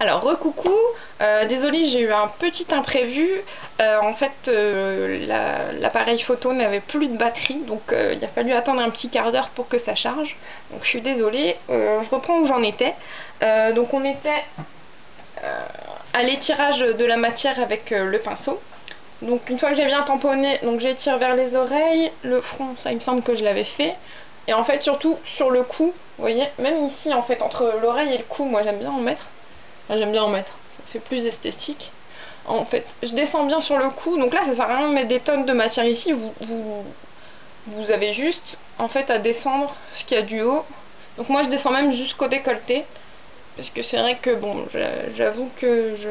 Alors, recoucou, désolée, j'ai eu un petit imprévu. En fait, l'appareil photo n'avait plus de batterie, donc il a fallu attendre un petit quart d'heure pour que ça charge. Donc je suis désolée, je reprends où j'en étais. Donc on était à l'étirage de la matière avec le pinceau. Donc une fois que j'ai bien tamponné, donc j'étire vers les oreilles, le front, ça il me semble que je l'avais fait. Et en fait surtout sur le cou, vous voyez, même ici en fait entre l'oreille et le cou, moi j'aime bien en mettre. Enfin, j'aime bien en mettre, ça fait plus esthétique. En fait, je descends bien sur le cou, donc là ça sert à rien de mettre des tonnes de matière ici, vous avez juste en fait à descendre ce qu'il y a du haut. Donc moi je descends même jusqu'au décolleté, parce que c'est vrai que bon, j'avoue que je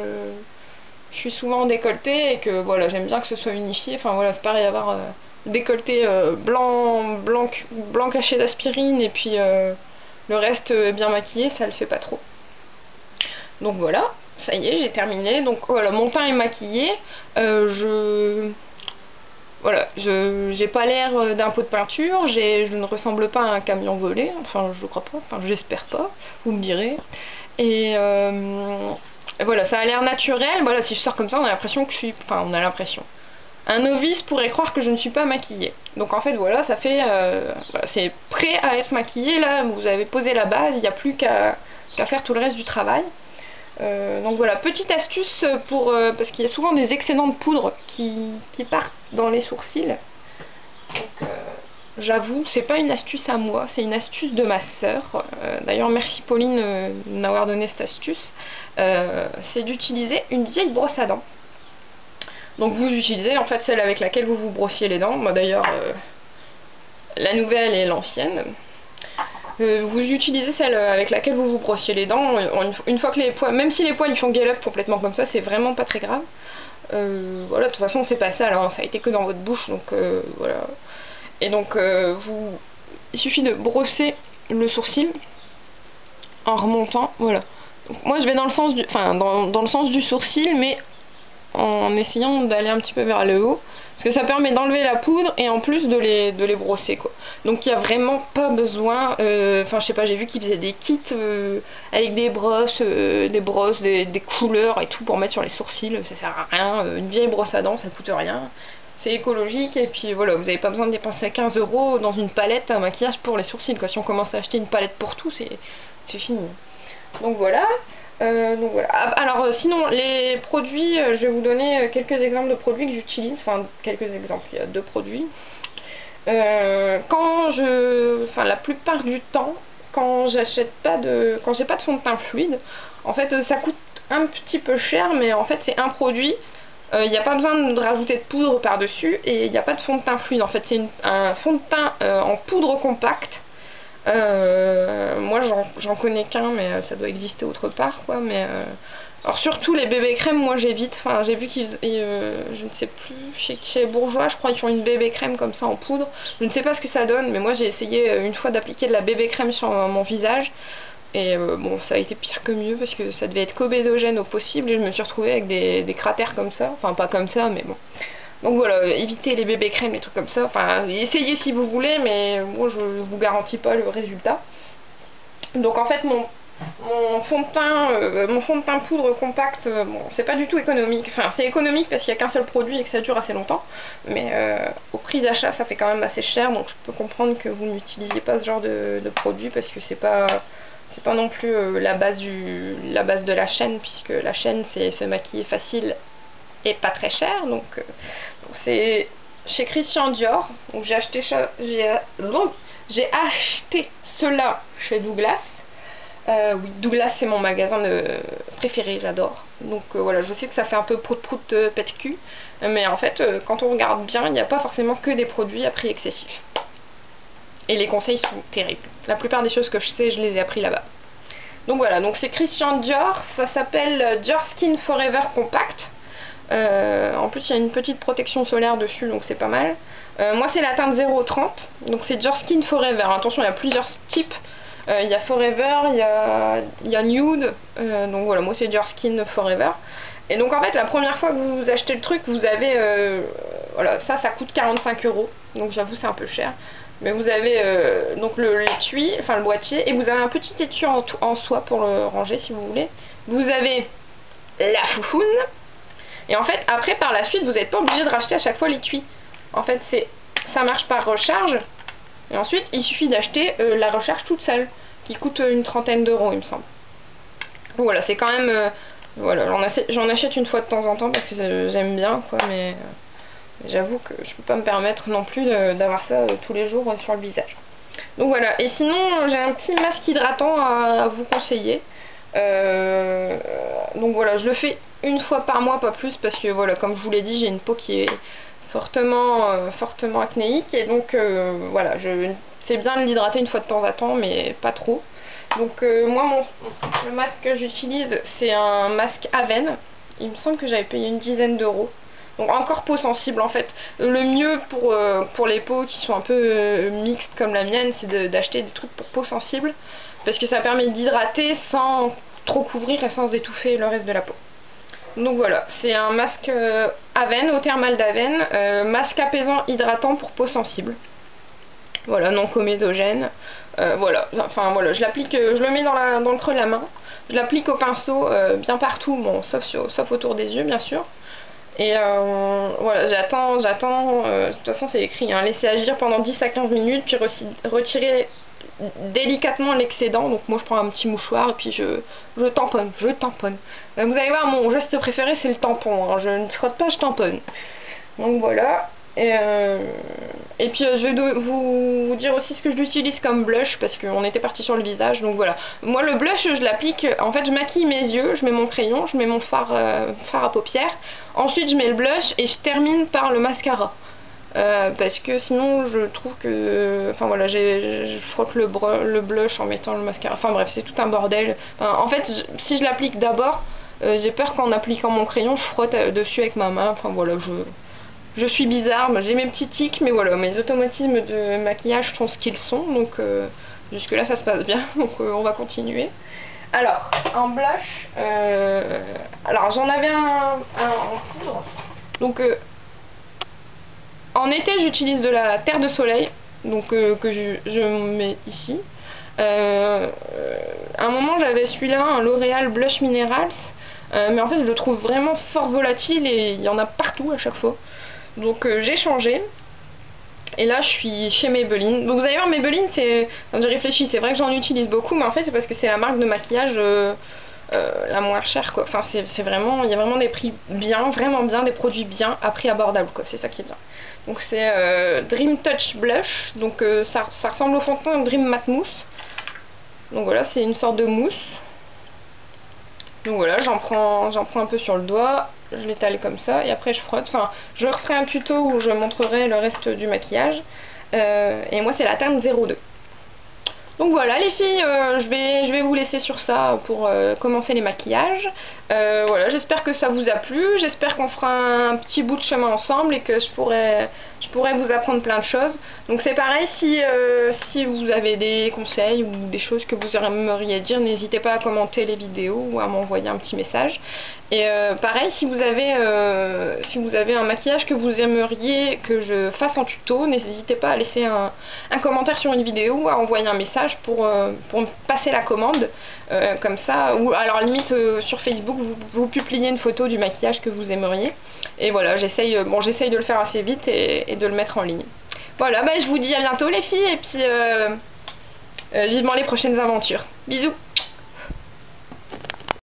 suis souvent en décolleté et que voilà, j'aime bien que ce soit unifié. Enfin voilà, c'est pareil, avoir décolleté blanc caché d'aspirine et puis le reste bien maquillé, ça le fait pas trop. Donc voilà, ça y est, j'ai terminé. Donc voilà, mon teint est maquillé. Voilà, j'ai pas l'air d'un pot de peinture, je ne ressemble pas à un camion volé, enfin je crois pas, enfin j'espère pas, vous me direz. Et voilà, ça a l'air naturel. Voilà, si je sors comme ça, on a l'impression que je suis, enfin on a l'impression. Un novice pourrait croire que je ne suis pas maquillée. Donc en fait voilà, ça fait, voilà, c'est prêt à être maquillé. Là, vous avez posé la base, il n'y a plus qu'à faire tout le reste du travail. Donc voilà, petite astuce pour parce qu'il y a souvent des excédents de poudre qui partent dans les sourcils. Donc j'avoue, c'est pas une astuce à moi, c'est une astuce de ma sœur. D'ailleurs merci Pauline de m'avoir donné cette astuce. C'est d'utiliser une vieille brosse à dents. Donc vous utilisez en fait celle avec laquelle vous vous brossiez les dents. Moi d'ailleurs la nouvelle et l'ancienne. Vous utilisez celle avec laquelle vous vous brossiez les dents. Une fois que les poils, même si les poils ils font gel up complètement comme ça, c'est vraiment pas très grave. Voilà, de toute façon c'est pas sale, hein, ça a été que dans votre bouche, donc voilà. Et donc il suffit de brosser le sourcil en remontant, voilà. Donc, moi je vais dans le sens du, enfin dans le sens du sourcil, mais en essayant d'aller un petit peu vers le haut, parce que ça permet d'enlever la poudre et en plus de les brosser quoi. Donc il n'y a vraiment pas besoin, enfin je sais pas, j'ai vu qu'ils faisaient des kits avec des brosses, des couleurs et tout pour mettre sur les sourcils, ça sert à rien. Une vieille brosse à dents ça coûte rien, c'est écologique et puis voilà, vous n'avez pas besoin de dépenser 15 € dans une palette à maquillage pour les sourcils quoi. Si on commence à acheter une palette pour tout, c'est fini. Donc voilà. Alors sinon les produits, je vais vous donner quelques exemples de produits que j'utilise, enfin quelques exemples, il y a deux produits. La plupart du temps, quand j'ai pas de fond de teint fluide, en fait ça coûte un petit peu cher, mais en fait c'est un produit, il n'y a pas besoin de rajouter de poudre par dessus et il n'y a pas de fond de teint fluide. En fait c'est un fond de teint en poudre compacte. Moi j'en connais qu'un, mais ça doit exister autre part quoi. Mais alors surtout les bébés crème, moi j'évite. Enfin j'ai vu qu'ils, je ne sais plus, chez Bourjois je crois ils font une bébé crème comme ça en poudre. Je ne sais pas ce que ça donne, mais moi j'ai essayé une fois d'appliquer de la bébé crème sur mon visage. Et bon, ça a été pire que mieux parce que ça devait être qu'obésogène au possible et je me suis retrouvée avec des cratères comme ça. Enfin pas comme ça, mais bon. Donc voilà, évitez les bébés crèmes, les trucs comme ça. Enfin, essayez si vous voulez, mais moi je vous garantis pas le résultat. Donc en fait, mon fond de teint poudre compact, bon, c'est pas du tout économique. Enfin, c'est économique parce qu'il n'y a qu'un seul produit et que ça dure assez longtemps. Mais au prix d'achat, ça fait quand même assez cher. Donc je peux comprendre que vous n'utilisiez pas ce genre de produit parce que c'est pas non plus la base de la chaîne, puisque la chaîne c'est se maquiller facile et pas très cher. Donc c'est chez Christian Dior, où j'ai acheté cela chez Douglas. Oui, Douglas c'est mon magasin préféré, j'adore. Donc voilà, je sais que ça fait un peu prout-prout pète cul, mais en fait quand on regarde bien, il n'y a pas forcément que des produits à prix excessif. Et les conseils sont terribles. La plupart des choses que je sais, je les ai appris là-bas. Donc voilà, donc c'est Christian Dior, ça s'appelle Dior Skin Forever Compact. En plus il y a une petite protection solaire dessus, donc c'est pas mal. Moi c'est la teinte 030, donc c'est Dior Skin Forever. Attention, il y a plusieurs types. Il y a Forever, il y a Nude, donc voilà, moi c'est Dior Skin Forever. Et donc en fait la première fois que vous achetez le truc, vous avez voilà, ça coûte 45 €, donc j'avoue c'est un peu cher. Mais vous avez donc l'étui, enfin le boîtier, et vous avez un petit étui en soie pour le ranger si vous voulez. Vous avez la foufoune. Et en fait, après, par la suite, vous n'êtes pas obligé de racheter à chaque fois l'étui. En fait, ça marche par recharge. Et ensuite, il suffit d'acheter la recharge toute seule, qui coûte une trentaine d'euros, il me semble. Donc voilà, c'est quand même... voilà, j'en achète une fois de temps en temps parce que j'aime bien, quoi, mais j'avoue que je peux pas me permettre non plus d'avoir ça tous les jours sur le visage. Donc voilà, et sinon, j'ai un petit masque hydratant à vous conseiller. Donc voilà, je le fais une fois par mois, pas plus, parce que voilà, comme je vous l'ai dit, j'ai une peau qui est fortement acnéique, et donc voilà, c'est bien de l'hydrater une fois de temps à temps, mais pas trop. Donc moi, le masque que j'utilise, c'est un masque Aven. Il me semble que j'avais payé une dizaine d'euros. Donc encore peau sensible en fait. Le mieux pour les peaux qui sont un peu mixtes comme la mienne, c'est d'acheter des trucs pour peau sensible, parce que ça permet d'hydrater sans trop couvrir et sans étouffer le reste de la peau. Donc voilà, c'est un masque Aven, au thermal d'Aven, masque apaisant hydratant pour peau sensible. Voilà, non comédogène. Voilà, enfin voilà, je l'applique, je le mets dans le creux de la main. Je l'applique au pinceau bien partout, bon, sauf autour des yeux bien sûr. Et voilà, j'attends, de toute façon c'est écrit, hein, laisser agir pendant 10 à 15 minutes, puis retirer délicatement l'excédent. Donc moi je prends un petit mouchoir et puis je tamponne. Vous allez voir, mon geste préféré c'est le tampon, hein. Je ne frotte pas, je tamponne. Donc voilà. Et puis je vais vous dire aussi ce que j'utilise comme blush, parce qu'on était parti sur le visage. Donc voilà, moi le blush je l'applique, en fait je maquille mes yeux, je mets mon crayon, je mets mon fard à paupières, ensuite je mets le blush et je termine par le mascara. Parce que sinon je trouve que, enfin voilà, je frotte le blush en mettant le mascara, enfin bref, c'est tout un bordel. En fait, si je l'applique d'abord, j'ai peur qu'en appliquant mon crayon je frotte dessus avec ma main. Enfin voilà, je suis bizarre, j'ai mes petits tics, mais voilà, mes automatismes de maquillage sont ce qu'ils sont, donc jusque là ça se passe bien, donc on va continuer. Alors, en blush, alors j'en avais un en poudre, donc en été j'utilise de la terre de soleil, donc que je mets ici. À un moment j'avais celui-là, un L'Oréal Blush Minerals, mais en fait je le trouve vraiment fort volatile et il y en a partout à chaque fois. Donc j'ai changé. Et là je suis chez Maybelline. Donc vous allez voir, Maybelline, c'est... Enfin, j'ai réfléchi, c'est vrai que j'en utilise beaucoup, mais en fait c'est parce que c'est la marque de maquillage la moins chère, quoi. Enfin c'est vraiment... Il y a vraiment des prix bien, vraiment bien, des produits bien à prix abordable, quoi. C'est ça qui est bien. Donc c'est Dream Touch Blush. Donc ça ressemble au fond de teint Dream Matte Mousse. Donc voilà, c'est une sorte de mousse. Donc voilà, j'en prends un peu sur le doigt, je l'étale comme ça et après je frotte. Enfin, je referai un tuto où je montrerai le reste du maquillage. Et moi c'est la teinte 02. Donc voilà les filles, je vais vous laisser sur ça pour commencer les maquillages. Voilà, j'espère que ça vous a plu, j'espère qu'on fera un petit bout de chemin ensemble et que je pourrai vous apprendre plein de choses. Donc c'est pareil, si vous avez des conseils ou des choses que vous aimeriez dire, n'hésitez pas à commenter les vidéos ou à m'envoyer un petit message. Et pareil, si vous avez un maquillage que vous aimeriez que je fasse en tuto, n'hésitez pas à laisser un commentaire sur une vidéo ou à envoyer un message pour me passer la commande. Comme ça, ou alors limite sur Facebook, vous publiez une photo du maquillage que vous aimeriez. Et voilà, j'essaye de le faire assez vite et de le mettre en ligne. Voilà, bah, je vous dis à bientôt les filles, et puis vivement les prochaines aventures. Bisous!